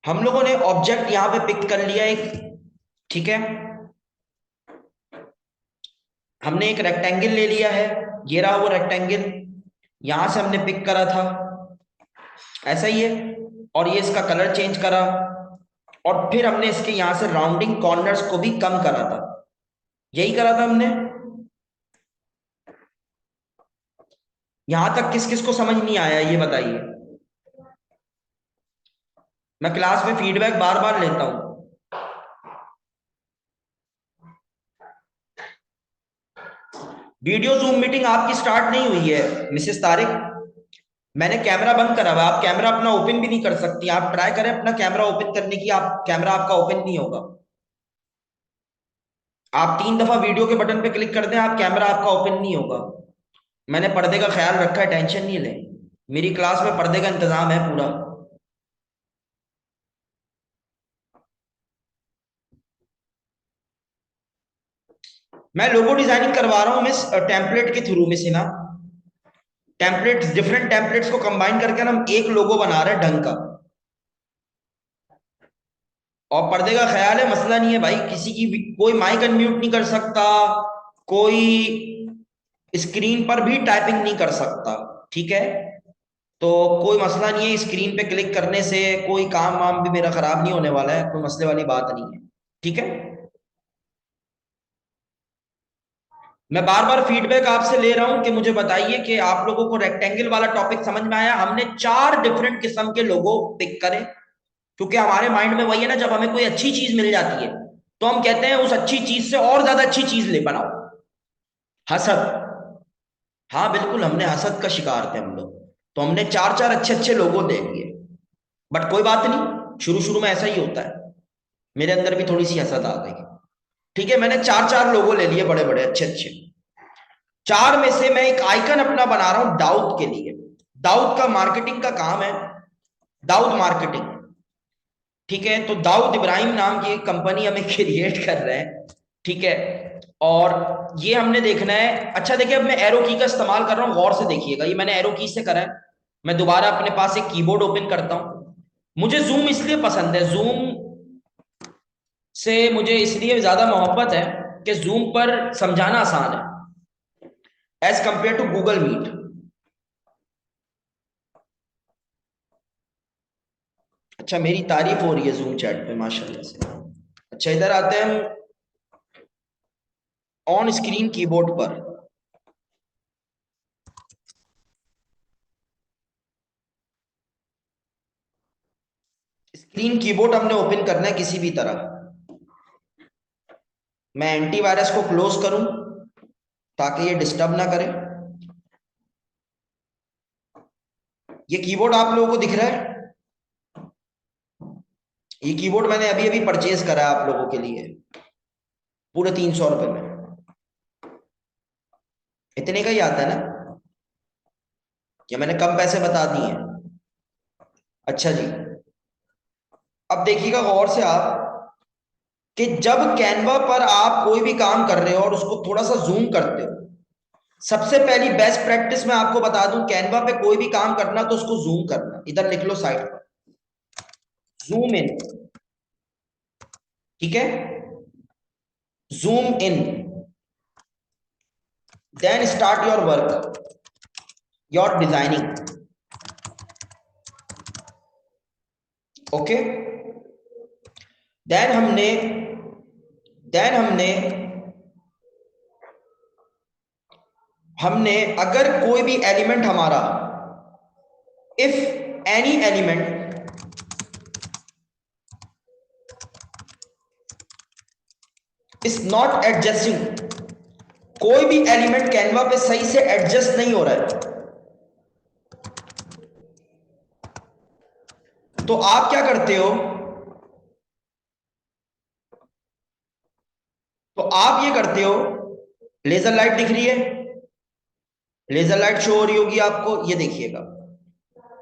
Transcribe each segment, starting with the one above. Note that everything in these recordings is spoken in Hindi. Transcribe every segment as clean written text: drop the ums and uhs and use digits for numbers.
हम लोगों ने ऑब्जेक्ट यहां पे पिक कर लिया एक। ठीक है, हमने एक रेक्टेंगल ले लिया है, ये रहा वो रेक्टेंगल, यहां से हमने पिक करा था, ऐसा ही है। और ये इसका कलर चेंज करा, और फिर हमने इसके यहां से राउंडिंग कॉर्नर्स को भी कम करा था। यही करा था हमने। यहां तक किस किस को समझ नहीं आया ये बताइए। मैं क्लास में फीडबैक बार बार लेता हूं। वीडियो जूम मीटिंग आपकी स्टार्ट नहीं हुई है मिसेस तारिक। मैंने कैमरा बंद करा हुआ, आप कैमरा अपना ओपन भी नहीं कर सकती। आप ट्राई करें अपना कैमरा ओपन करने की, आप कैमरा आपका ओपन नहीं होगा। आप 3 दफा वीडियो के बटन पे क्लिक कर दें, आप कैमरा आपका ओपन नहीं होगा। मैंने पर्दे का ख्याल रखा है, टेंशन नहीं लें। मेरी क्लास में पर्दे का इंतजाम है पूरा। मैं लोगो डिजाइनिंग करवा रहा हूँ मिस, टेम्पलेट के थ्रू मिस ना। टेम्पलेट्स, डिफरेंट टेम्पलेट्स को कंबाइन करके हम एक लोगो बना रहे हैं ढंग का। और पर्दे का ख्याल है, मसला नहीं है भाई, किसी की भी कोई माइक अनम्यूट नहीं कर सकता, कोई स्क्रीन पर भी टाइपिंग नहीं कर सकता। ठीक है, तो कोई मसला नहीं है, स्क्रीन पे क्लिक करने से कोई काम वाम भी मेरा खराब नहीं होने वाला है, कोई मसले वाली बात नहीं है। ठीक है, मैं बार बार फीडबैक आपसे ले रहा हूं कि मुझे बताइए कि आप लोगों को रेक्टेंगल वाला टॉपिक समझ में आया। हमने 4 डिफरेंट किस्म के लोगो पिक करे, क्योंकि हमारे माइंड में वही है ना, जब हमें कोई अच्छी चीज मिल जाती है तो हम कहते हैं उस अच्छी चीज से और ज्यादा अच्छी चीज ले बनाओ। हसद, हाँ बिल्कुल, हमने हसद का शिकार थे हम लोग। तो हमने चार चार अच्छे अच्छे लोगो दे दिए। बट कोई बात नहीं, शुरू शुरू में ऐसा ही होता है, मेरे अंदर भी थोड़ी सी हसद आ गई। ठीक है, मैंने चार चार लोगो ले लिए, बड़े बड़े अच्छे अच्छे। चार में से मैं एक आइकन अपना बना रहा हूं दाऊद के लिए। दाऊद का मार्केटिंग का काम है, दाऊद मार्केटिंग। ठीक है, तो दाऊद इब्राहिम नाम की एक कंपनी हमें क्रिएट कर रहे हैं। ठीक है, और ये हमने देखना है। अच्छा देखिए, अब मैं एरो की का इस्तेमाल कर रहा हूं, गौर से देखिएगा, ये मैंने एरो की से करा है। मैं दोबारा अपने पास एक कीबोर्ड ओपन करता हूं। मुझे जूम इसलिए पसंद है, जूम से मुझे इसलिए ज्यादा मोहब्बत है कि जूम पर समझाना आसान है as compare to Google Meet. अच्छा, मेरी तारीफ हो रही है जूम चैट पे माशाल्लाह से। अच्छा, इधर आते हैं हम ऑन स्क्रीन कीबोर्ड पर। स्क्रीन कीबोर्ड हमने ओपन करना है किसी भी तरह। मैं एंटीवायरस को क्लोज करूं ताकि ये डिस्टर्ब ना करे। ये कीबोर्ड आप लोगों को दिख रहा है? ये कीबोर्ड मैंने अभी अभी परचेज करा है आप लोगों के लिए, पूरे 300 रुपए में। इतने का ही आता है ना, या मैंने कम पैसे बता दिए हैं? अच्छा जी, अब देखिएगा गौर से आप कि जब कैनवा पर आप कोई भी काम कर रहे हो और उसको थोड़ा सा जूम करते हो, सबसे पहली बेस्ट प्रैक्टिस मैं आपको बता दूं, कैनवा पे कोई भी काम करना तो उसको जूम करना। इधर लिख लो साइड पर, जूम इन। ठीक है, zoom in, then start your work, your designing. Okay, then हमने देन हमने हमने अगर कोई भी एलिमेंट हमारा, if any element is not adjusting, कोई भी एलिमेंट कैनवा पे सही से एडजस्ट नहीं हो रहा है, तो आप क्या करते हो? तो आप ये करते हो, लेजर लाइट दिख रही है, लेजर लाइट शो हो रही होगी आपको, ये देखिएगा।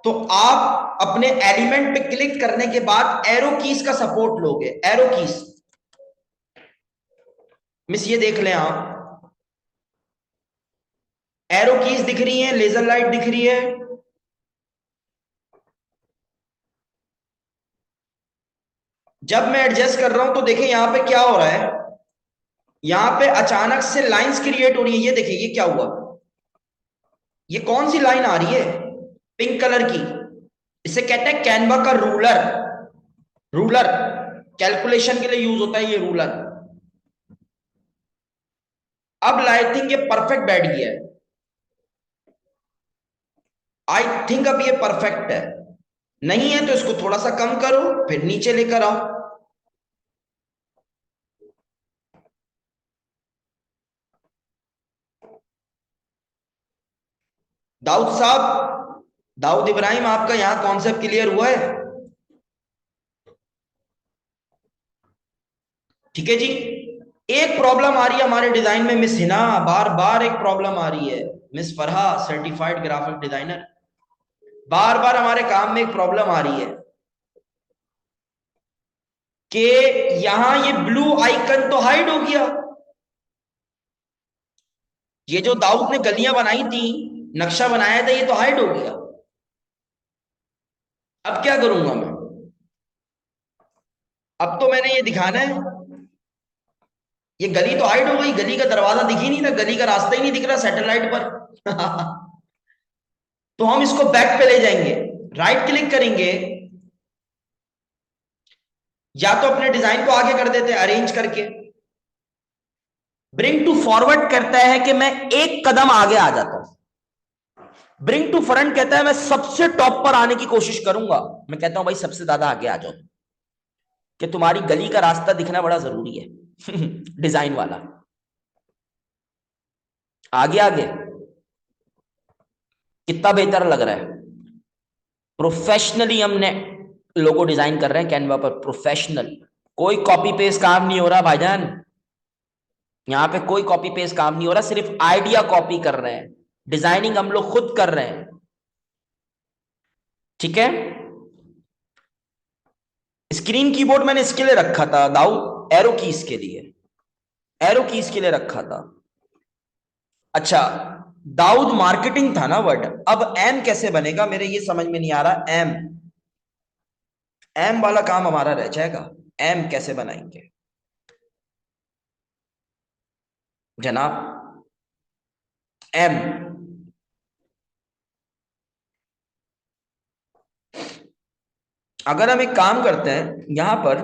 तो आप अपने एलिमेंट पे क्लिक करने के बाद एरो कीज का सपोर्ट लोगे, एरो कीज। मिस ये देख लें आप, एरो कीज दिख रही हैं, लेजर लाइट दिख रही है। जब मैं एडजस्ट कर रहा हूं तो देखिए यहां पे क्या हो रहा है, यहां पे अचानक से लाइंस क्रिएट हो रही है। ये देखिए ये क्या हुआ, ये कौन सी लाइन आ रही है, पिंक कलर की। इसे कहते हैं कैनवा का रूलर। रूलर कैलकुलेशन के लिए यूज होता है ये रूलर। अब आई थिंक ये परफेक्ट बैठ गया है। आई थिंक अब ये परफेक्ट है। नहीं है तो इसको थोड़ा सा कम करो, फिर नीचे लेकर आओ। दाऊद साहब, दाऊद इब्राहिम, आपका यहां कॉन्सेप्ट क्लियर हुआ है? ठीक है जी। एक प्रॉब्लम आ रही है हमारे डिजाइन में मिस हिना, बार बार एक प्रॉब्लम आ रही है। Miss Farha, certified graphic designer, बार बार हमारे काम में एक प्रॉब्लम आ रही है कि यहां ये ब्लू आइकन तो हाइड हो गया। ये जो दाऊद ने गलियां बनाई थी, नक्शा बनाया था, ये तो हाइड हो गया। अब क्या करूंगा मैं? अब तो मैंने ये दिखाना है, ये गली तो हाइड हो गई, गली का दरवाजा दिख ही नहीं रहा, गली का रास्ता ही नहीं दिख रहा सैटेलाइट पर। तो हम इसको बैक पे ले जाएंगे, राइट क्लिक करेंगे, या तो अपने डिजाइन को आगे कर देते हैं अरेंज करके। ब्रिंग टू फॉरवर्ड करता है कि मैं एक कदम आगे आ जाता हूं। ब्रिंग टू फ्रंट कहता है मैं सबसे टॉप पर आने की कोशिश करूंगा। मैं कहता हूं भाई सबसे ज्यादा आगे आ जाओ, कि तुम्हारी गली का रास्ता दिखना बड़ा जरूरी है। डिजाइन वाला आगे आगे कितना बेहतर लग रहा है। प्रोफेशनली हमने लोगो डिजाइन कर रहे हैं कैनवा पर, प्रोफेशनल। कोई कॉपी पेस्ट काम नहीं हो रहा भाईजान, यहां पे कोई कॉपी पेस्ट काम नहीं हो रहा, सिर्फ आइडिया कॉपी कर रहे हैं, डिजाइनिंग हम लोग खुद कर रहे हैं। ठीक है। स्क्रीन कीबोर्ड मैंने इसके लिए रखा था दाऊद, एरो कीज के लिए, एरो कीज के लिए रखा था। अच्छा, दाऊद मार्केटिंग था ना वर्ड, अब एम कैसे बनेगा मेरे ये समझ में नहीं आ रहा। एम, एम वाला काम हमारा रह जाएगा। एम कैसे बनाएंगे जनाब? एम, अगर हम एक काम करते हैं यहां पर,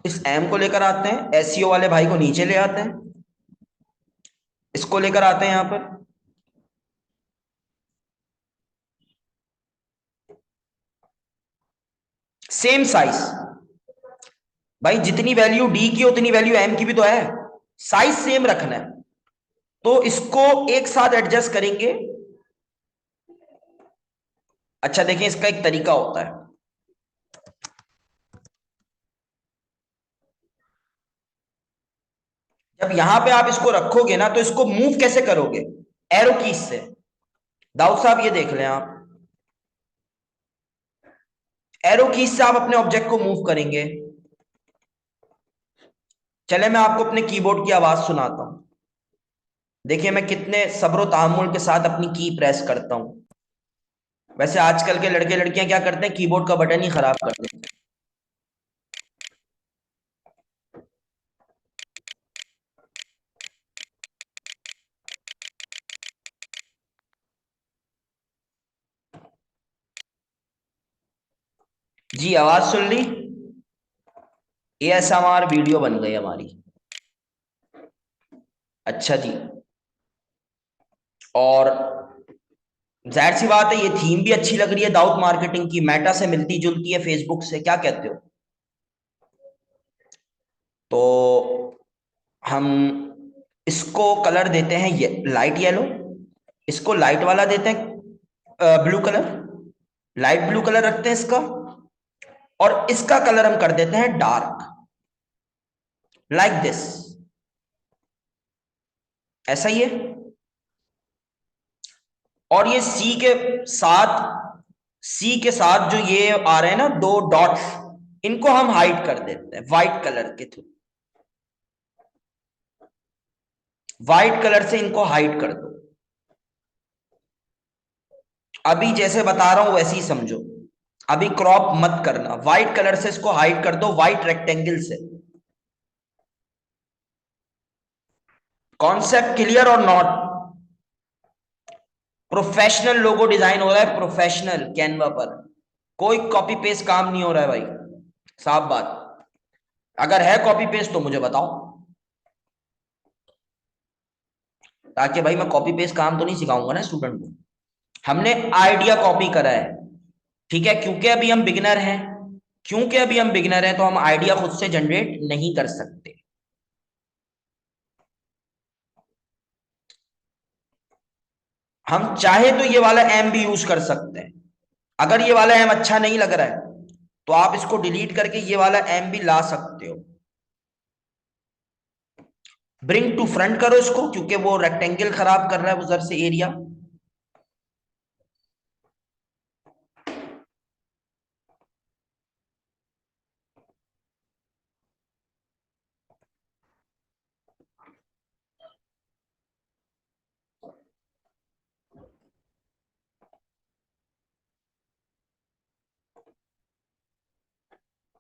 इस एम को लेकर आते हैं, एसईओ वाले भाई को नीचे ले आते हैं, इसको लेकर आते हैं यहां पर, सेम साइज। भाई जितनी वैल्यू डी की उतनी वैल्यू एम की भी तो है, साइज सेम रखना है। तो इसको एक साथ एडजस्ट करेंगे। अच्छा देखिए, इसका एक तरीका होता है। जब यहां पे आप इसको रखोगे ना, तो इसको मूव कैसे करोगे? एरो कीज से। दाऊद साहब ये देख लें आप, एरो कीज से आप अपने ऑब्जेक्ट को मूव करेंगे। चले मैं आपको अपने कीबोर्ड की आवाज सुनाता हूं। देखिए मैं कितने सब्र तहम्मुल के साथ अपनी की प्रेस करता हूं। वैसे आजकल के लड़के लड़कियां क्या करते हैं, कीबोर्ड का बटन ही खराब कर देते हैं। जी आवाज सुन ली? एएसएमआर वीडियो बन गई हमारी। अच्छा जी। और जाहिर सी बात है ये थीम भी अच्छी लग रही है दाऊद मार्केटिंग की, मेटा से मिलती जुलती है, फेसबुक से, क्या कहते हो? तो हम इसको कलर देते हैं ये लाइट येलो, इसको लाइट वाला देते हैं blue colour, light blue colour रखते हैं इसका, और इसका कलर हम कर देते हैं डार्क, लाइक दिस। ऐसा ही है। और ये सी के साथ जो ये आ रहे हैं ना दो डॉट्स, इनको हम हाइड कर देते हैं व्हाइट कलर के थ्रू। व्हाइट कलर से इनको हाइड कर दो। अभी जैसे बता रहा हूं वैसे ही समझो। अभी क्रॉप मत करना, व्हाइट कलर से इसको हाइड कर दो, व्हाइट रेक्टेंगल से। कॉन्सेप्ट क्लियर और नॉट? प्रोफेशनल लोगो डिजाइन हो रहा है, प्रोफेशनल कैनवा पर, कोई कॉपी पेस्ट काम नहीं हो रहा है भाई, साफ बात। अगर है कॉपी पेस्ट तो मुझे बताओ, ताकि भाई मैं कॉपी पेस्ट काम तो नहीं सिखाऊंगा ना स्टूडेंट को। हमने आइडिया कॉपी करा है, ठीक है, क्योंकि अभी हम बिगिनर हैं। क्योंकि अभी हम बिगिनर हैं तो हम आइडिया खुद से जनरेट नहीं कर सकते। हम चाहे तो ये वाला एम भी यूज कर सकते हैं। अगर ये वाला एम अच्छा नहीं लग रहा है तो आप इसको डिलीट करके ये वाला एम भी ला सकते हो। ब्रिंग टू फ्रंट करो इसको, क्योंकि वो रेक्टेंगल खराब कर रहा है उधर से एरिया।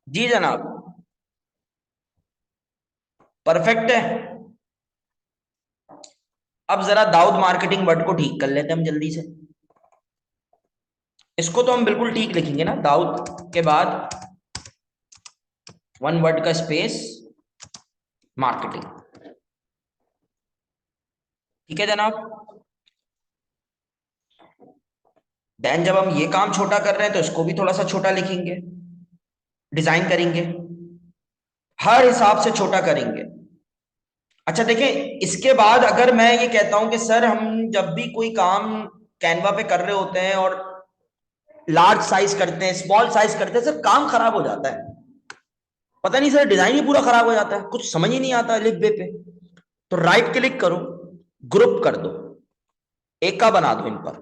जी जनाब, परफेक्ट है। अब जरा दाऊद मार्केटिंग वर्ड को ठीक कर लेते हैं हम जल्दी से। इसको तो हम बिल्कुल ठीक लिखेंगे ना, दाऊद के बाद वन वर्ड का स्पेस, मार्केटिंग। ठीक है जनाब। देन जब हम ये काम छोटा कर रहे हैं तो इसको भी थोड़ा सा छोटा लिखेंगे, डिजाइन करेंगे, हर हिसाब से छोटा करेंगे। अच्छा देखें, इसके बाद अगर मैं ये कहता हूं कि सर हम जब भी कोई काम कैनवा पे कर रहे होते हैं और लार्ज साइज करते हैं, स्मॉल साइज करते हैं, सर काम खराब हो जाता है। पता नहीं सर, डिजाइन ही पूरा खराब हो जाता है, कुछ समझ ही नहीं आता लिख बे पे। तो राइट क्लिक करो, ग्रुप कर दो, एक का बना दो इन पर।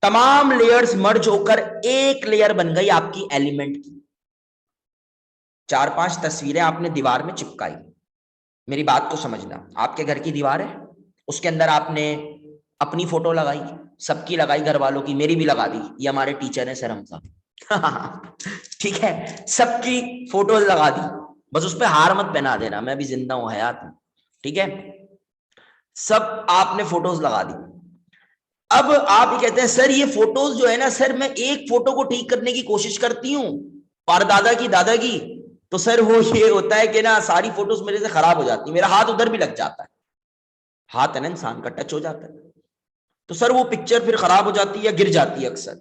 तमाम लेयर्स मर्ज होकर एक लेयर बन गई आपकी एलिमेंट की। 4-5 तस्वीरें आपने दीवार में चिपकाई। मेरी बात को समझना, आपके घर की दीवार है, उसके अंदर आपने अपनी फोटो लगाई, सबकी लगाई, घर वालों की, मेरी भी लगा दी, ये हमारे टीचर है सर हमसा। ठीक है, सबकी फोटोज लगा दी, बस उस पर हार मत पहना देना, मैं भी जिंदा हूं, हयात हूं। ठीक है, सब आपने फोटोज लगा दी। अब आप ये कहते हैं सर ये फोटोज जो है ना सर, मैं एक फोटो को ठीक करने की कोशिश करती हूँ, परदादा की दादा की, तो सर वो ये होता है कि ना सारी फोटोज मेरे से खराब हो जाती है, मेरा हाथ उधर भी लग जाता है, हाथ है ना इंसान का, टच हो जाता है, तो सर वो पिक्चर फिर खराब हो जाती है या गिर जाती है अक्सर।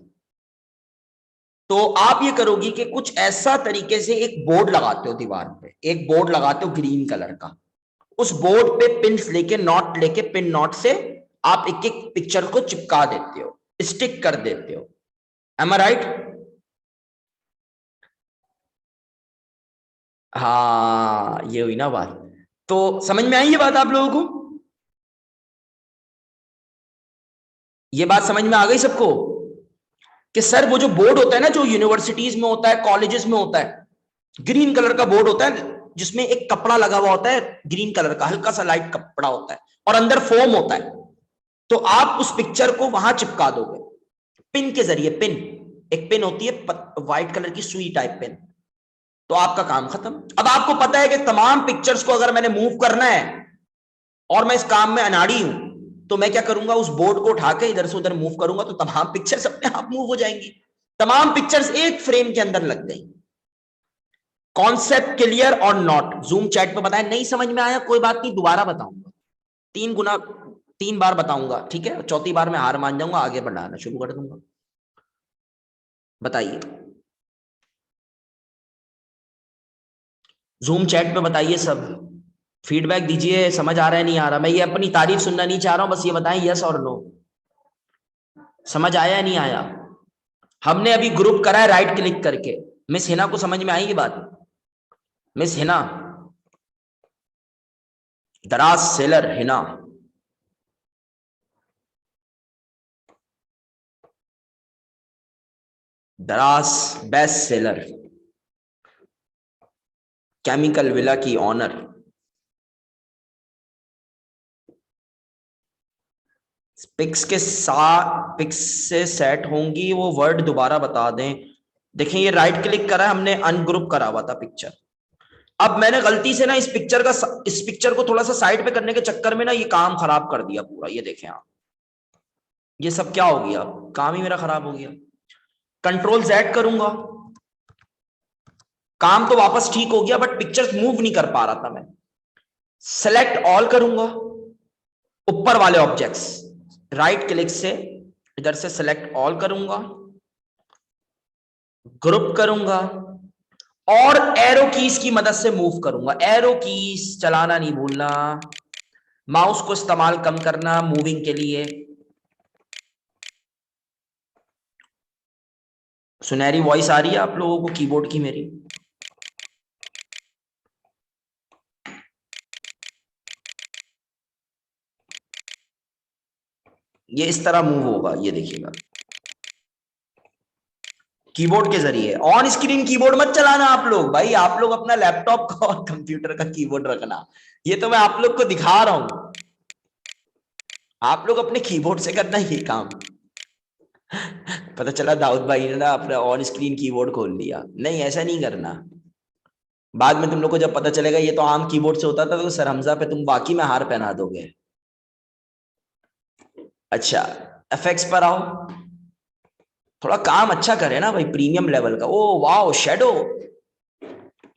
तो आप ये करोगी कि कुछ ऐसा तरीके से एक बोर्ड लगाते हो दीवार पे, एक बोर्ड लगाते हो ग्रीन कलर का, उस बोर्ड पे पिन्स लेके, नॉट लेके, पिन नॉट से आप एक एक पिक्चर को चिपका देते हो, स्टिक कर देते हो। एम आई राइट? हाँ, ये हुई ना बात। तो समझ में आई ये बात आप लोगों को? ये बात समझ में आ गई सबको कि सर वो जो बोर्ड होता है ना, जो यूनिवर्सिटीज में होता है, कॉलेजेस में होता है, ग्रीन कलर का बोर्ड होता है जिसमें एक कपड़ा लगा हुआ होता है, ग्रीन कलर का हल्का सा लाइट कपड़ा होता है, और अंदर फोम होता है। तो आप उस पिक्चर को वहां चिपका दोगे पिन के जरिए। पिन, एक पिन होती है व्हाइट कलर की सुई टाइप पिन, तो आपका काम खत्म। अब आपको पता है कि तमाम पिक्चर्स को अगर मैंने मूव करना है और मैं इस काम में अनाड़ी हूं, तो मैं क्या करूंगा, उस बोर्ड को उठा के इधर से उधर मूव करूंगा तो तमाम पिक्चर्स अपने आप मूव हो जाएंगी। तमाम पिक्चर्स एक फ्रेम के अंदर लग गई। कॉन्सेप्ट क्लियर और नॉट? जूम चैट पे बताएं, नहीं समझ में आया कोई बात नहीं, दोबारा बताऊंगा, 3 बार बताऊंगा, ठीक है, चौथी बार मैं हार मान जाऊंगा, आगे बढ़ाना शुरू कर दूंगा। बताइए, जूम चैट पे बताइए सब, फीडबैक दीजिए, समझ आ रहा है नहीं आ रहा। मैं ये अपनी तारीफ सुनना नहीं चाह रहा हूं, बस ये बताएं यस और नो, समझ आया या नहीं आया। हमने अभी ग्रुप करा है राइट क्लिक करके। मिस हिना को समझ में आई ये बात? मिस हिना, दराज सेलर हिना, दराज बेस्ट सेलर, केमिकल विला की ऑनर, पिक्स के साथ पिक्स से सेट होंगी वो वर्ड दोबारा बता दें। देखिए ये राइट क्लिक करा है हमने, अनग्रुप करा हुआ था पिक्चर। अब मैंने गलती से ना इस पिक्चर को थोड़ा सा साइड पे करने के चक्कर में ना ये काम खराब कर दिया पूरा। ये देखें आप, ये सब क्या हो गया, काम ही मेरा खराब हो गया। कंट्रोल Z करूंगा, काम तो वापस ठीक हो गया, बट पिक्चर्स मूव नहीं कर पा रहा था मैं। सेलेक्ट ऑल करूंगा, ऊपर वाले ऑब्जेक्ट्स, राइट क्लिक से इधर से सेलेक्ट ऑल करूंगा, ग्रुप करूंगा और एरो कीज की मदद से मूव करूंगा। एरो कीज चलाना नहीं भूलना, माउस को इस्तेमाल कम करना मूविंग के लिए। सुनहरी वॉइस आ रही है आप लोगों को कीबोर्ड की मेरी? ये इस तरह मूव होगा, ये देखिएगा, कीबोर्ड के जरिए। ऑन स्क्रीन कीबोर्ड मत चलाना आप लोग, भाई आप लोग अपना लैपटॉप का और कंप्यूटर का कीबोर्ड रखना। ये तो मैं आप लोग को दिखा रहा हूं, आप लोग अपने कीबोर्ड से करना ये काम। पता चला दाऊद भाई ने ना अपना ऑन स्क्रीन कीबोर्ड खोल लिया। नहीं, ऐसा नहीं करना। बाद में तुम लोग को जब पता चलेगा ये तो आम कीबोर्ड से होता था, तो सर हमजा पे तुम बाकी में हार पहना दोगे। अच्छा, एफएक्स पर आओ, थोड़ा काम अच्छा करे ना भाई, प्रीमियम लेवल का। Oh wow, shadow.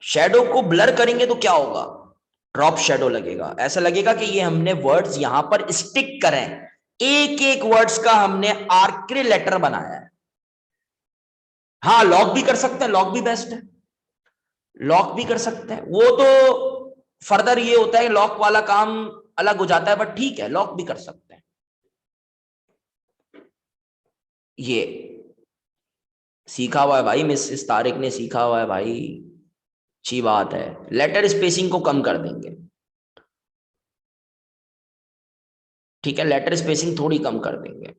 शेडो को ब्लर करेंगे तो क्या होगा, ड्रॉप शेडो लगेगा। ऐसा लगेगा कि ये हमने वर्ड्स यहां पर स्टिक करें, एक एक वर्ड्स का हमने आर्क्री लेटर बनाया है। हाँ, लॉक भी कर सकते हैं, लॉक भी बेस्ट है, लॉक भी कर सकते हैं। वो तो फर्दर ये होता है, लॉक वाला काम अलग हो जाता है, बट ठीक है, लॉक भी कर सकते हैं। ये सीखा हुआ है भाई, मिस तारिक ने सीखा हुआ है भाई, अच्छी बात है। लेटर स्पेसिंग को कम कर देंगे, ठीक है, लेटर स्पेसिंग थोड़ी कम कर देंगे।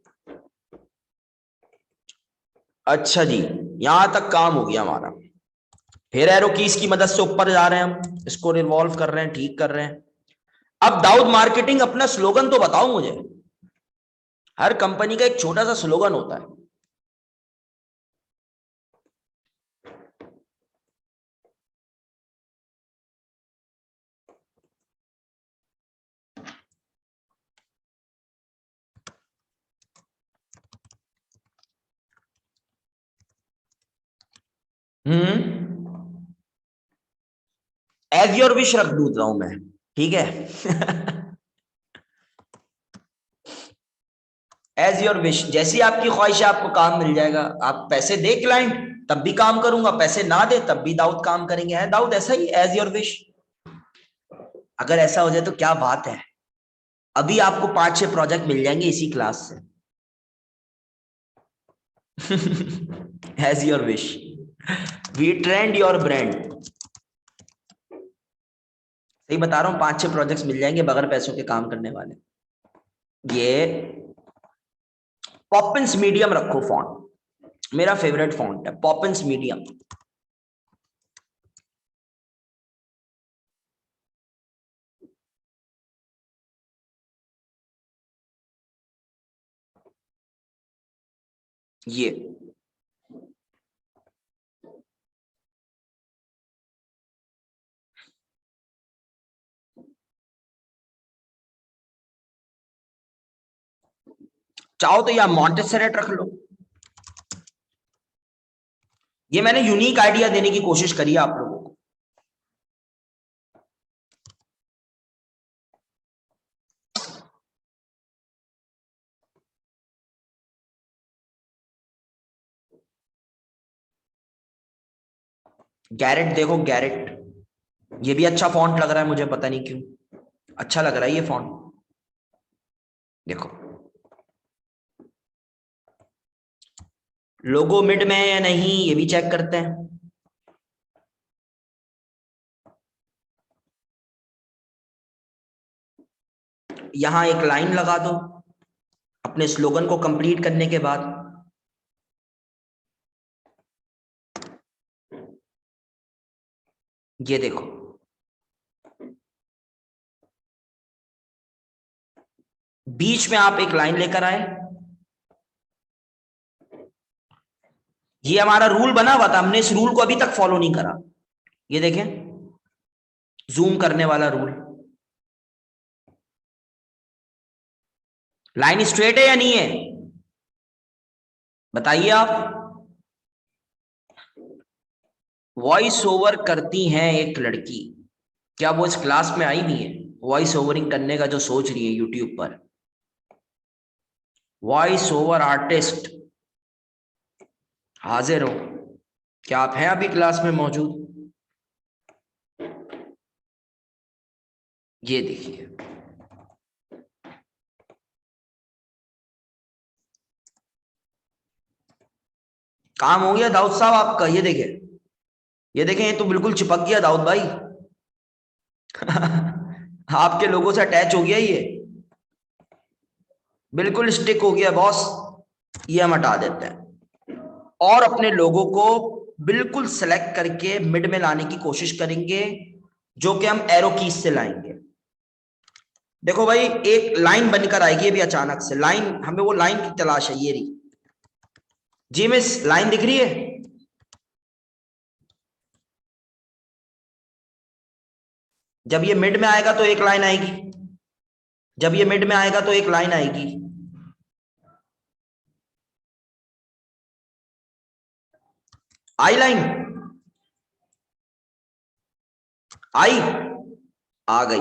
अच्छा जी, यहां तक काम हो गया हमारा। फिर एरो कीज की मदद से ऊपर जा रहे हैं हम, इसको रिवॉल्व कर रहे हैं, ठीक कर रहे हैं। अब दाऊद मार्केटिंग अपना स्लोगन तो बताओ मुझे। हर कंपनी का एक छोटा सा स्लोगन होता है। एज योर विश रख दूंगा हूं मैं, ठीक है। एज योर विश, जैसी आपकी ख्वाहिश है आपको काम मिल जाएगा। आप पैसे दे क्लाइंट तब भी काम करूंगा, पैसे ना दे तब भी दाऊद काम करेंगे। है दाऊद ऐसा ही, एज योर विश। अगर ऐसा हो जाए तो क्या बात है, अभी आपको 5-6 प्रोजेक्ट मिल जाएंगे इसी क्लास से। As your wish, we trend your brand. सही बता रहा हूँ, 5-6 प्रोजेक्ट्स मिल जाएंगे बगैर पैसों के काम करने वाले। ये पॉपिंस मीडियम रखो फॉन्ट, मेरा फेवरेट फॉन्ट है पॉपिंस मीडियम। ये चाहो तो या मॉन्टेसेरेट रख लो। ये मैंने यूनिक आइडिया देने की कोशिश करी है आप लोगों को। गैरेट देखो, गैरेट, ये भी अच्छा फॉन्ट लग रहा है मुझे, पता नहीं क्यों अच्छा लग रहा है ये फॉन्ट। देखो लोगो मिड में है या नहीं, ये भी चेक करते हैं। यहां एक लाइन लगा दो अपने स्लोगन को कंप्लीट करने के बाद। ये देखो, बीच में आप एक लाइन लेकर आए। ये हमारा रूल बना हुआ था, हमने इस रूल को अभी तक फॉलो नहीं करा। ये देखें, जूम करने वाला रूल। लाइन स्ट्रेट है या नहीं है, बताइए आप। वॉइस ओवर करती हैं एक लड़की, क्या वो इस क्लास में आई भी है? वॉइस ओवरिंग करने का जो सोच रही है यूट्यूब पर, वॉइस ओवर आर्टिस्ट, हाजिर हो? क्या आप हैं अभी क्लास में मौजूद? ये देखिए, काम हो गया दाऊद साहब आपका। ये देखें, ये देखें, ये तो बिल्कुल चिपक गया दाऊद भाई। आपके लोगों से अटैच हो गया ये, बिल्कुल स्टिक हो गया बॉस। ये हम हटा देते हैं और अपने लोगों को बिल्कुल सेलेक्ट करके मिड में लाने की कोशिश करेंगे, जो कि हम एरो कीज से लाएंगे। देखो भाई, एक लाइन बनकर आएगी अभी अचानक से। लाइन, हमें वो लाइन की तलाश है। ये रही जी मिस, लाइन दिख रही है? जब ये मिड में आएगा तो एक लाइन आएगी, जब ये मिड में आएगा तो एक लाइन आएगी। आई लाइन, आई, आ गई।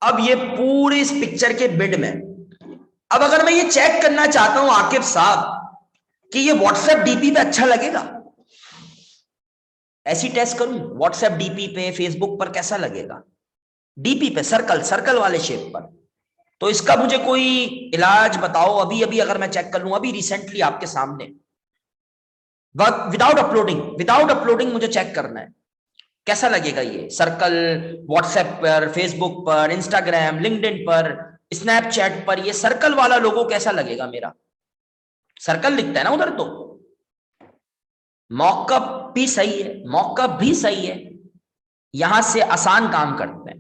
अब ये पूरे इस पिक्चर के मिड में, अब अगर मैं ये चेक करना चाहता हूं आकिब साहब कि ये व्हाट्सएप डीपी पे अच्छा लगेगा, ऐसी टेस्ट करूं व्हाट्सएप डीपी पे, फेसबुक पर कैसा लगेगा? डीपी पे, सर्कल सर्कल वाले शेप पर, तो इसका मुझे कोई इलाज बताओ। अभी अभी अगर मैं चेक कर लूं, अभी रिसेंटली आपके सामने, विदाउट अपलोडिंग मुझे चेक करना है कैसा लगेगा ये सर्कल। व्हाट्सएप पर, फेसबुक पर, इंस्टाग्राम, लिंक्डइन पर, स्नैपचैट पर, ये सर्कल वाला लोगो कैसा लगेगा मेरा? सर्कल दिखता है ना उधर तो। मॉकअप भी सही है, मॉकअप भी सही है। यहां से आसान काम करते हैं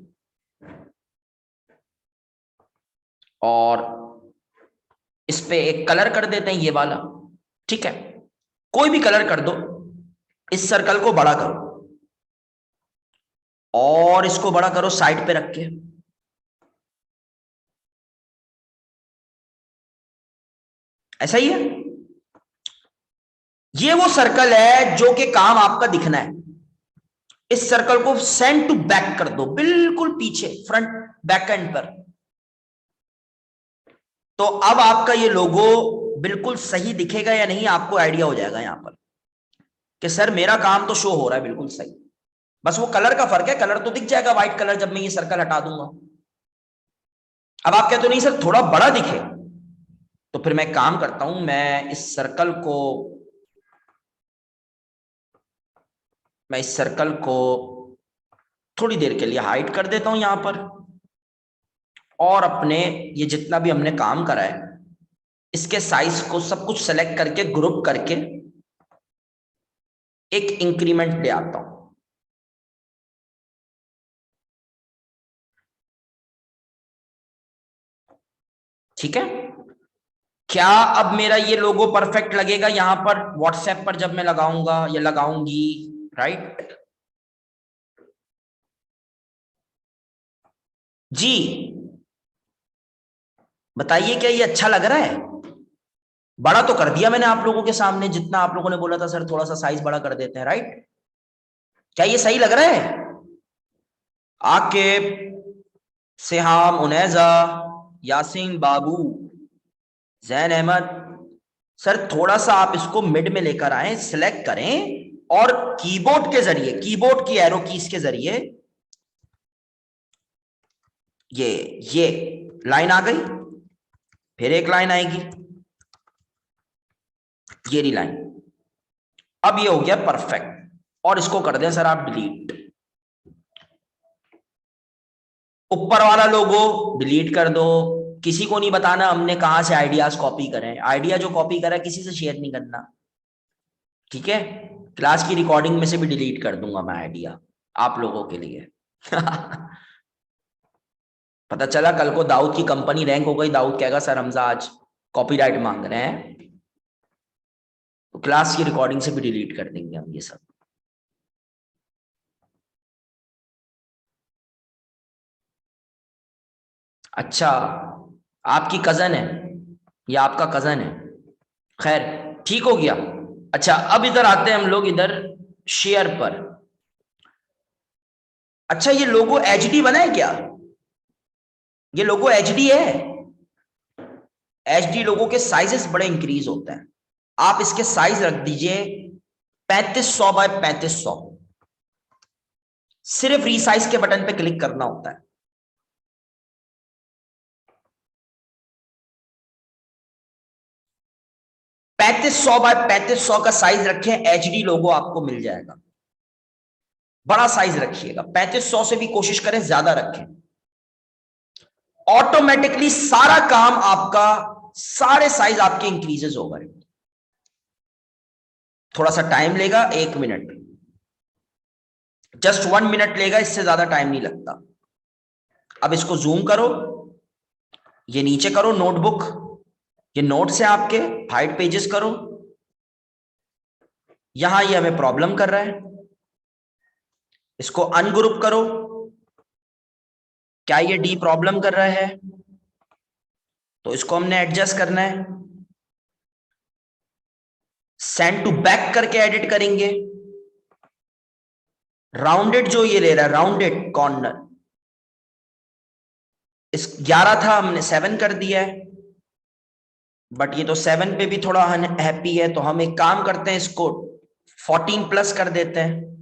और इस पे एक कलर कर देते हैं, ये वाला। ठीक है, कोई भी कलर कर दो। इस सर्कल को बड़ा करो और इसको बड़ा करो साइड पे रख के। ऐसा ही है। ये वो सर्कल है जो कि काम आपका दिखना है। इस सर्कल को सेंड टू बैक कर दो, बिल्कुल पीछे, फ्रंट बैक एंड पर। तो अब आपका ये लोगो बिल्कुल सही दिखेगा या नहीं, आपको आइडिया हो जाएगा यहां पर कि सर मेरा काम तो शो हो रहा है बिल्कुल सही। बस वो कलर का फर्क है, कलर तो दिख जाएगा व्हाइट कलर जब मैं ये सर्कल हटा दूंगा। अब आप कहते हो नहीं सर थोड़ा बड़ा दिखे, तो फिर मैं काम करता हूं, मैं इस सर्कल को थोड़ी देर के लिए हाइड कर देता हूं यहां पर, और अपने ये जितना भी हमने काम करा है इसके साइज को सब कुछ सेलेक्ट करके, ग्रुप करके एक इंक्रीमेंट ले आता हूं। ठीक है, क्या अब मेरा ये लोगो परफेक्ट लगेगा यहां पर व्हाट्सएप पर जब मैं लगाऊंगा या लगाऊंगी? राइट जी, बताइए क्या ये अच्छा लग रहा है? बड़ा तो कर दिया मैंने आप लोगों के सामने, जितना आप लोगों ने बोला था सर थोड़ा सा साइज बड़ा कर देते हैं। राइट, क्या ये सही लग रहा है? आकिब, सिहाम, उनैजा, यासीन बाबू, जैन अहमद, सर थोड़ा सा आप इसको मिड में लेकर आए, सिलेक्ट करें और कीबोर्ड के जरिए, कीबोर्ड की एरो कीज के जरिए ये लाइन आ गई, फिर एक लाइन आएगी, ये रही लाइन। अब ये हो गया परफेक्ट, और इसको कर दें सर आप डिलीट। ऊपर वाला लोगो डिलीट कर दो, किसी को नहीं बताना हमने कहां से आइडियाज कॉपी करें। आइडिया जो कॉपी करा किसी से शेयर नहीं करना, ठीक है? क्लास की रिकॉर्डिंग में से भी डिलीट कर दूंगा मैं आइडिया आप लोगों के लिए। पता चला कल को दाऊद की कंपनी रैंक हो गई, दाऊद कहेगा सर हमजा आज कॉपीराइट मांग रहे हैं, तो क्लास की रिकॉर्डिंग से भी डिलीट कर देंगे हम ये सब। अच्छा, आपकी कजन है या आपका कजन है, खैर ठीक हो गया। अच्छा अब इधर आते हैं हम लोग इधर शेयर पर। अच्छा ये लोगो एचडी बना है क्या? ये लोगो एचडी है? एचडी लोगो के साइजेस बड़े इंक्रीज होते हैं। आप इसके साइज रख दीजिए 3500 बाय 3500। सिर्फ रीसाइज के बटन पे क्लिक करना होता है। 3500 बाय 3500 का साइज रखें, एचडी लोगो आपको मिल जाएगा। बड़ा साइज रखिएगा, 3500 से भी कोशिश करें ज्यादा रखें। ऑटोमेटिकली सारा काम आपका, सारे साइज आपके इंक्रीजेस हो गए। थोड़ा सा टाइम लेगा, 1 मिनट, जस्ट 1 मिनट लेगा, इससे ज्यादा टाइम नहीं लगता। अब इसको जूम करो, ये नीचे करो नोटबुक, ये नोट्स है आपके, हाइड पेजेस करो। यहां ये हमें प्रॉब्लम कर रहा है, इसको अनग्रुप करो। क्या ये डी प्रॉब्लम कर रहा है? तो इसको हमने एडजस्ट करना है, सेंड टू बैक करके एडिट करेंगे। राउंडेड जो ये ले रहा है, राउंडेड कॉर्नर, इस 11 था हमने 7 कर दिया है, बट ये तो 7 पे भी थोड़ा हैप्पी है, तो हम एक काम करते हैं, इसको 14 प्लस कर देते हैं।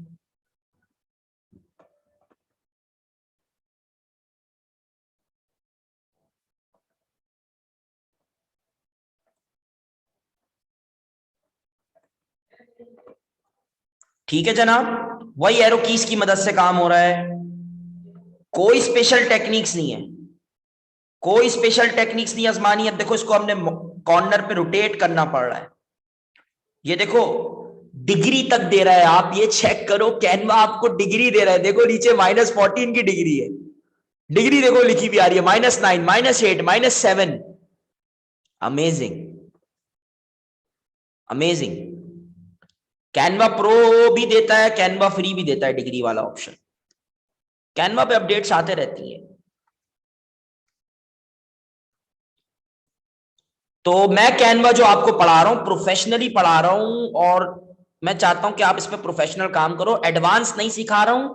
ठीक है जनाब, वही एरो कीज की मदद से काम हो रहा है, कोई स्पेशल टेक्निक्स नहीं है, कोई स्पेशल टेक्निक्स नहीं आजमानी। अब देखो इसको हमने कॉर्नर पे रोटेट करना पड़ रहा है, ये देखो डिग्री तक दे रहा है। आप ये चेक करो, कैनवा आपको डिग्री दे रहा है, देखो नीचे -14 की डिग्री है, डिग्री देखो लिखी भी आ रही है, -9, -8, -7। Amazing, amazing. कैनवा प्रो भी देता है, कैनवा फ्री भी देता है डिग्री वाला ऑप्शन। कैनवा पे अपडेट्स आते रहती हैं। तो मैं कैनवा जो आपको पढ़ा रहा हूं, प्रोफेशनली पढ़ा रहा हूं, और मैं चाहता हूं कि आप इसमें प्रोफेशनल काम करो। एडवांस नहीं सिखा रहा हूं,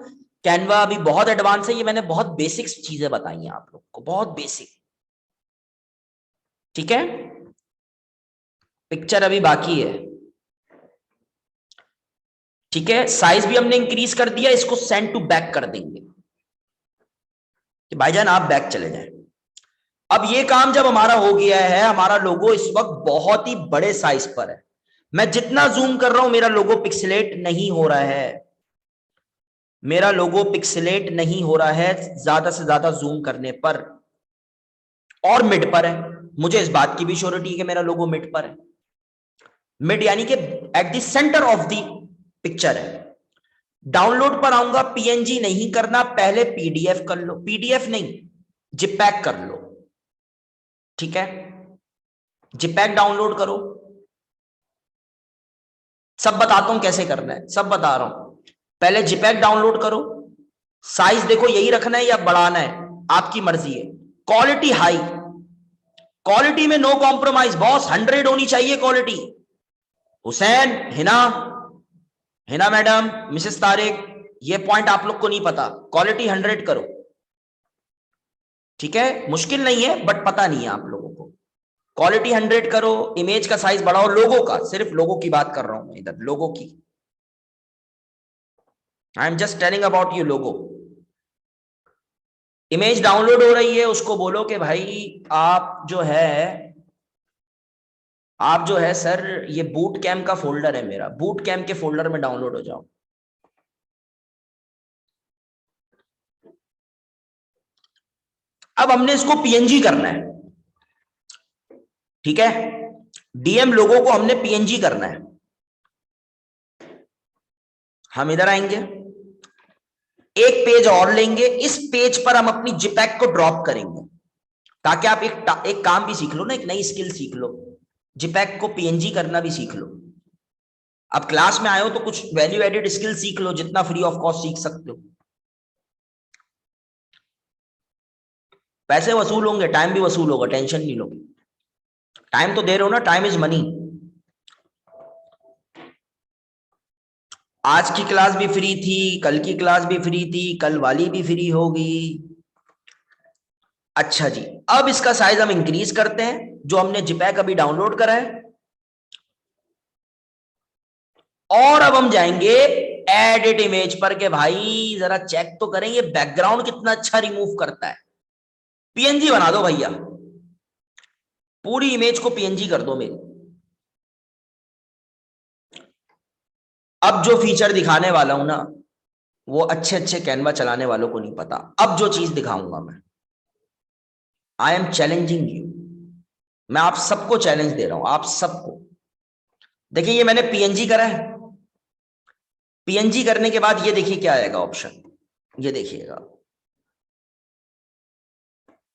कैनवा अभी बहुत एडवांस है, ये मैंने बहुत बेसिक चीजें बताई हैं आप लोग को, बहुत बेसिक। ठीक है, पिक्चर अभी बाकी है। ठीक है, साइज भी हमने इंक्रीज कर दिया, इसको सेंड टू बैक कर देंगे कि भाईजान आप बैक चले जाए। अब ये काम जब हमारा हो गया है, हमारा लोगो इस वक्त बहुत ही बड़े साइज पर है, मैं जितना जूम कर रहा हूं मेरा लोगो पिक्सेलेट नहीं हो रहा है, मेरा लोगो पिक्सेलेट नहीं हो रहा है ज्यादा से ज्यादा जूम करने पर, और मिड पर है। मुझे इस बात की भी श्योरिटी है कि मेरा लोगो मिड पर है, मिड यानी कि at the centre of the picture है। डाउनलोड पर आऊंगा, पीएनजी नहीं करना, पहले पीडीएफ कर लो, पीडीएफ नहीं जिपैक कर लो। ठीक है, जिपैक डाउनलोड करो, सब बताता हूं कैसे करना है, सब बता रहा हूं। पहले जिपैक डाउनलोड करो, साइज देखो यही रखना है या बढ़ाना है, आपकी मर्जी है। क्वालिटी हाई, क्वालिटी में नो कॉम्प्रोमाइज बॉस, 100 होनी चाहिए quality. Hussain, Hina, Hina madam, Mrs Tariq, ये पॉइंट आप लोग को नहीं पता, क्वालिटी 100 करो। ठीक है, मुश्किल नहीं है बट पता नहीं है आप लोगों को। क्वालिटी 100 करो, इमेज का साइज बढ़ाओ, लोगो का, सिर्फ लोगो की बात कर रहा हूं मैं इधर, लोगो की। I am just telling about you logo. Image download हो रही है, उसको बोलो कि भाई आप जो है सर, ये बूट कैम्प का फोल्डर है मेरा, बूट कैम्प के फोल्डर में डाउनलोड हो जाओ। अब हमने इसको पीएनजी करना है। ठीक है, डीएम लोगों को हमने पीएनजी करना है। हम इधर आएंगे, एक पेज और लेंगे, इस पेज पर हम अपनी जिपैक को ड्रॉप करेंगे, ताकि आप एक काम भी सीख लो ना, एक नई स्किल सीख लो, जिपैक को पीएनजी करना भी सीख लो। अब क्लास में आए हो तो कुछ वैल्यू एडेड स्किल सीख लो, जितना फ्री ऑफ कॉस्ट सीख सकते हो। पैसे वसूल होंगे, टाइम भी वसूल होगा, टेंशन नहीं लो। टाइम तो दे रहे हो ना, टाइम इज मनी। आज की क्लास भी फ्री थी, कल की क्लास भी फ्री थी, कल वाली भी फ्री होगी। अच्छा जी, अब इसका साइज हम इंक्रीज करते हैं, जो हमने जिपैक अभी डाउनलोड करा है, और अब हम जाएंगे एडिट इमेज पर के भाई जरा चेक तो करें ये बैकग्राउंड कितना अच्छा रिमूव करता है। पीएनजी बना दो भैया, पूरी इमेज को पीएनजी कर दो मेरी। अब जो फीचर दिखाने वाला हूं ना, वो अच्छे अच्छे कैनवा चलाने वालों को नहीं पता। अब जो चीज दिखाऊंगा मैं, आई एम चैलेंजिंग यू, मैं आप सबको चैलेंज दे रहा हूं, आप सबको। देखिए ये मैंने पीएनजी करा है, पीएनजी करने के बाद ये देखिए क्या आएगा ऑप्शन, ये देखिएगा।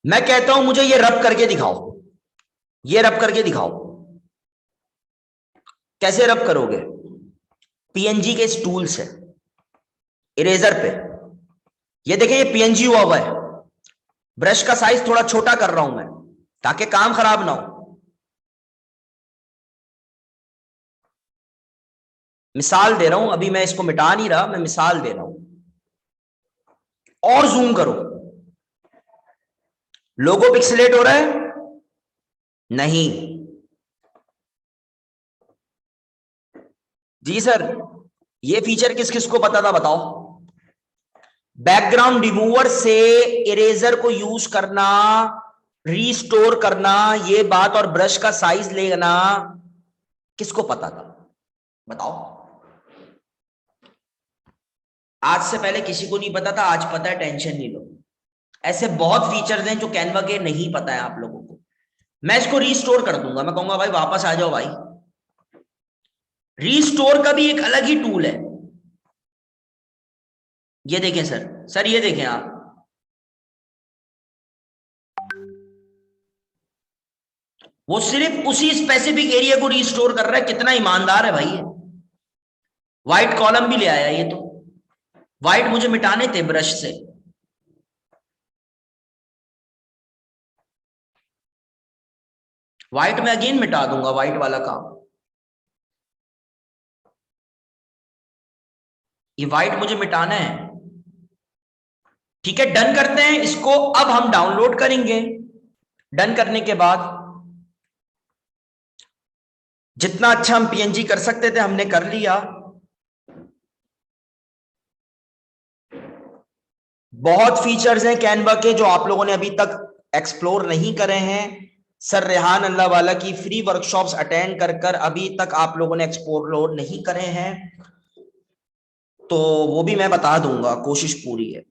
मैं कहता हूं मुझे ये रब करके दिखाओ, ये रब करके दिखाओ। कैसे रब करोगे? पीएनजी के इस टूल से, इरेजर पे, ये देखिए ये पीएनजी हुआ है। ब्रश का साइज थोड़ा छोटा कर रहा हूं मैं, ताकि काम खराब ना हो। मिसाल दे रहा हूं, अभी मैं इसको मिटा नहीं रहा, मैं मिसाल दे रहा हूं। और जूम करो, लोगो पिक्सेलेट हो रहा है? नहीं जी सर। ये फीचर किस किस को पता था बताओ? बैकग्राउंड रिमूवर से इरेजर को यूज करना, रीस्टोर करना, ये बात, और ब्रश का साइज लेना, किसको पता था बताओ? आज से पहले किसी को नहीं पता था, आज पता है, टेंशन नहीं लो। ऐसे बहुत फीचर्स हैं जो कैनवा के नहीं पता है आप लोगों को। मैं इसको रीस्टोर कर दूंगा, मैं कहूंगा भाई वापस आ जाओ भाई। रीस्टोर का भी एक अलग ही टूल है, ये देखें सर, सर ये देखें आप, वो सिर्फ उसी स्पेसिफिक एरिया को रीस्टोर कर रहा है। कितना ईमानदार है भाई ये। व्हाइट कॉलम भी ले आया ये तो, व्हाइट मुझे मिटाने थे ब्रश से। व्हाइट में अगेन मिटा दूंगा, व्हाइट वाला काम। ये व्हाइट मुझे मिटाना है, ठीक है। डन करते हैं इसको, अब हम डाउनलोड करेंगे। डन करने के बाद जितना अच्छा हम पीएनजी कर सकते थे हमने कर लिया। बहुत फीचर्स हैं कैनवा के जो आप लोगों ने अभी तक एक्सप्लोर नहीं करे हैं। सर रेहान अल्लाह वाला की फ्री वर्कशॉप्स अटेंड कर कर अभी तक आप लोगों ने एक्सप्लोर नहीं करे हैं, तो वो भी मैं बता दूंगा, कोशिश पूरी है,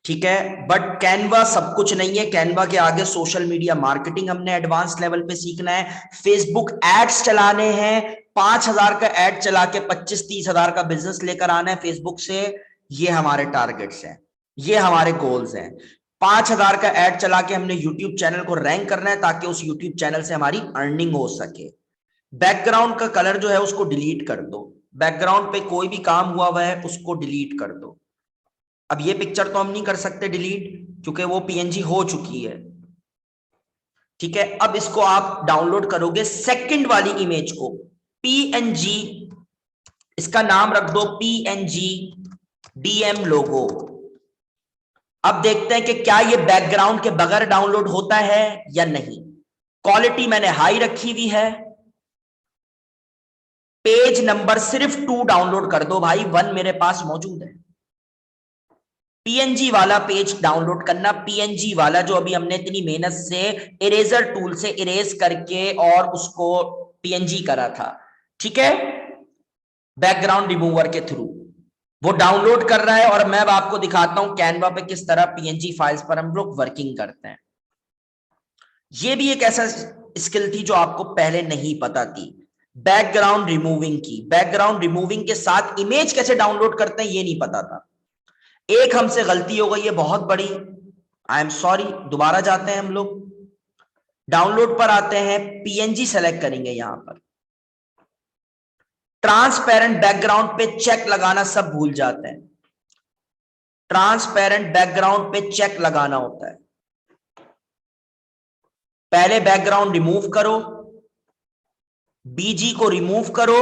ठीक है। बट कैनवा सब कुछ नहीं है, कैनवा के आगे सोशल मीडिया मार्केटिंग हमने एडवांस लेवल पे सीखना है। फेसबुक एड्स चलाने हैं, 5,000 का एड चला के 25-30 हजार का बिजनेस लेकर आना है फेसबुक से। ये हमारे टारगेट्स हैं, ये हमारे गोल्स हैं। 5,000 का एड चला के हमने यूट्यूब चैनल को रैंक करना है, ताकि उस यूट्यूब चैनल से हमारी अर्निंग हो सके। बैकग्राउंड का कलर जो है उसको डिलीट कर दो, बैकग्राउंड पे कोई भी काम हुआ है उसको डिलीट कर दो। अब ये पिक्चर तो हम नहीं कर सकते डिलीट, क्योंकि वो पीएनजी हो चुकी है, ठीक है। अब इसको आप डाउनलोड करोगे, सेकंड वाली इमेज को पीएनजी, इसका नाम रख दो पीएनजी डीएम लोगो। अब देखते हैं कि क्या ये बैकग्राउंड के बगैर डाउनलोड होता है या नहीं। क्वालिटी मैंने हाई रखी हुई है। पेज नंबर सिर्फ 2 डाउनलोड कर दो भाई, 1 मेरे पास मौजूद है। पीएनजी वाला पेज डाउनलोड करना, पीएनजी वाला जो अभी हमने इतनी मेहनत से इरेजर टूल से इरेज करके और उसको पीएनजी करा था, ठीक है, बैकग्राउंड रिमूवर के थ्रू वो डाउनलोड कर रहा है। और मैं अब आपको दिखाता हूं कैनवा पे किस तरह पीएनजी फाइल्स पर हम लोग वर्किंग करते हैं। ये भी एक ऐसा स्किल थी जो आपको पहले नहीं पता थी, बैकग्राउंड रिमूविंग की। बैकग्राउंड रिमूविंग के साथ इमेज कैसे डाउनलोड करते हैं ये नहीं पता था। एक हमसे गलती हो गई है बहुत बड़ी, आई एम सॉरी। दोबारा जाते हैं हम लोग, डाउनलोड पर आते हैं, पीएनजी सेलेक्ट करेंगे। यहां पर ट्रांसपेरेंट बैकग्राउंड पे चेक लगाना सब भूल जाते हैं। ट्रांसपेरेंट बैकग्राउंड पे चेक लगाना होता है। पहले बैकग्राउंड रिमूव करो, बीजी को रिमूव करो,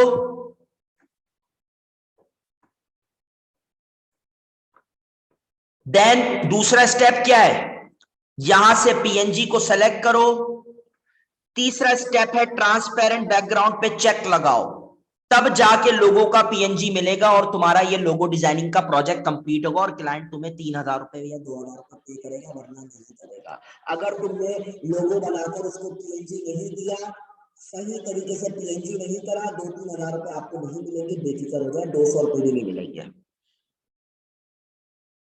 देन दूसरा स्टेप क्या है, यहां से पीएनजी को सेलेक्ट करो। तीसरा स्टेप है ट्रांसपेरेंट बैकग्राउंड पे चेक लगाओ, तब जाके लोगो का पीएनजी मिलेगा और तुम्हारा ये लोगो डिजाइनिंग का प्रोजेक्ट कंप्लीट होगा और क्लाइंट तुम्हें 3,000 रुपए या 2,000 रुपए पे करेगा, वरना नहीं करेगा। अगर तुमने लोगो बनाकर उसको पीएनजी नहीं दिया, सही तरीके से पीएनजी नहीं करा, 2-3 हजार रुपए आपको नहीं मिलेंगे, बेफिक्र हो जाए, 200 रुपए भी नहीं मिलेंगे।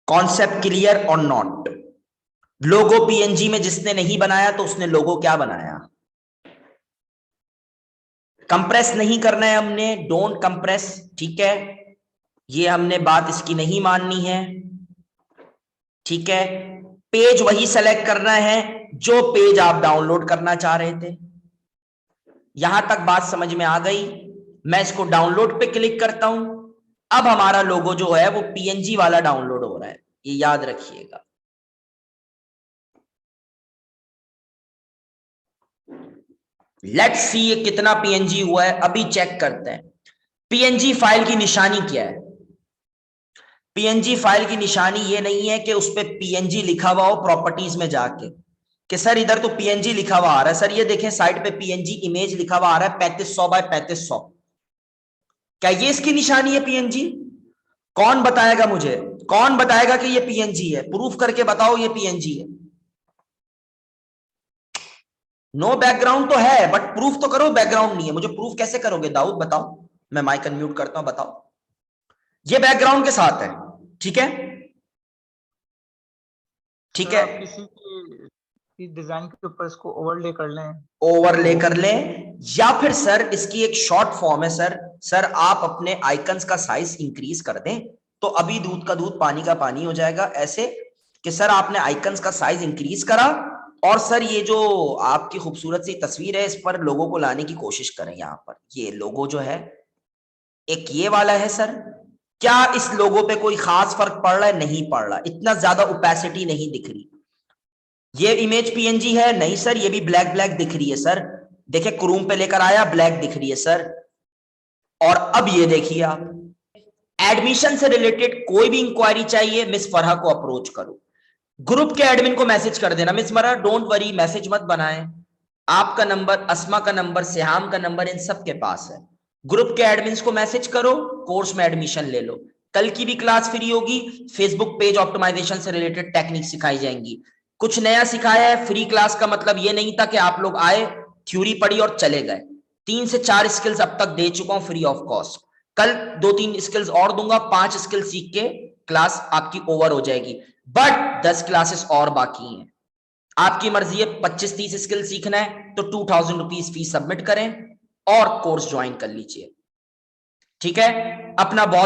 कॉन्सेप्ट क्लियर और नॉट? लोगो पीएनजी में जिसने नहीं बनाया तो उसने लोगो क्या बनाया? कंप्रेस नहीं करना है हमने, डोंट कंप्रेस, ठीक है, ये हमने बात इसकी नहीं माननी है, ठीक है। पेज वही सेलेक्ट करना है जो पेज आप डाउनलोड करना चाह रहे थे। यहां तक बात समझ में आ गई? मैं इसको डाउनलोड पे क्लिक करता हूं, अब हमारा लोगो जो है वो पीएनजी वाला डाउनलोड हो रहा है, ये याद रखिएगा। लेट्स सी ये कितना पीएनजी हुआ है, अभी चेक करते हैं। पीएनजी फाइल की निशानी क्या है? पीएनजी फाइल की निशानी ये नहीं है कि उस पर पीएनजी लिखा हुआ हो प्रॉपर्टीज में जाके कि सर इधर तो पीएनजी लिखा हुआ आ रहा है, सर ये देखें साइड पे पीएनजी इमेज लिखा हुआ आ रहा है 3500 बाय 3500, क्या ये इसकी निशानी है पीएनजी? कौन बताएगा मुझे, कौन बताएगा कि ये पीएनजी है? प्रूफ करके बताओ ये पीएनजी है। नो बैकग्राउंड तो है बट प्रूफ तो करो बैकग्राउंड नहीं है। मुझे प्रूफ कैसे करोगे दाऊद, बताओ। मैं माइक अनम्यूट करता हूं, बताओ। ये बैकग्राउंड के साथ है, ठीक है, ठीक है। किसी की डिजाइन के ऊपर इसको ओवरले कर लें, ओवरले कर लें, या फिर सर इसकी एक शॉर्ट फॉर्म है सर आप अपने आइकन्स का साइज इंक्रीज कर दें तो अभी दूध का दूध पानी का पानी हो जाएगा। ऐसे कि सर आपने आइकन्स का साइज इंक्रीज करा और सर ये जो आपकी खूबसूरत सी तस्वीर है इस पर लोगों को लाने की कोशिश करें। यहां पर ये लोगो जो है एक ये वाला है सर, क्या इस लोगो पे कोई खास फर्क पड़ रहा है? नहीं पड़ रहा, इतना ज्यादा ओपेसिटी नहीं दिख रही। ये इमेज पीएनजी है, नहीं सर ये भी ब्लैक ब्लैक दिख रही है सर, देखिए क्रोम पे लेकर आया ब्लैक दिख रही है सर। और अब ये देखिए आप, एडमिशन से रिलेटेड कोई भी इंक्वायरी चाहिए मिस फरहा को अप्रोच करो, ग्रुप के एडमिन को मैसेज कर देना, miss Farha don't worry message मत बनाएं, आपका नंबर, अस्मा का नंबर, सिहाम का नंबर इन सब के पास है। ग्रुप के एडमिन्स को मैसेज करो, कोर्स में एडमिशन ले लो। कल की भी क्लास फ्री होगी, फेसबुक पेज ऑप्टिमाइजेशन से रिलेटेड टेक्निक सिखाई जाएंगी। कुछ नया सिखाया है, फ्री क्लास का मतलब ये नहीं था कि आप लोग आए, थ्योरी पढ़ी और चले गए। 3 से 4 स्किल्स अब तक दे चुका हूं फ्री ऑफ कॉस्ट, कल 2-3 स्किल्स और दूंगा, 5 स्किल सीख के क्लास आपकी ओवर हो जाएगी। बट 10 क्लासेस और बाकी हैं, आपकी मर्जी है 25-30 स्किल सीखना है तो 2000 रुपीज फीस सबमिट करें और कोर्स ज्वाइन कर लीजिए, ठीक है। अपना बहुत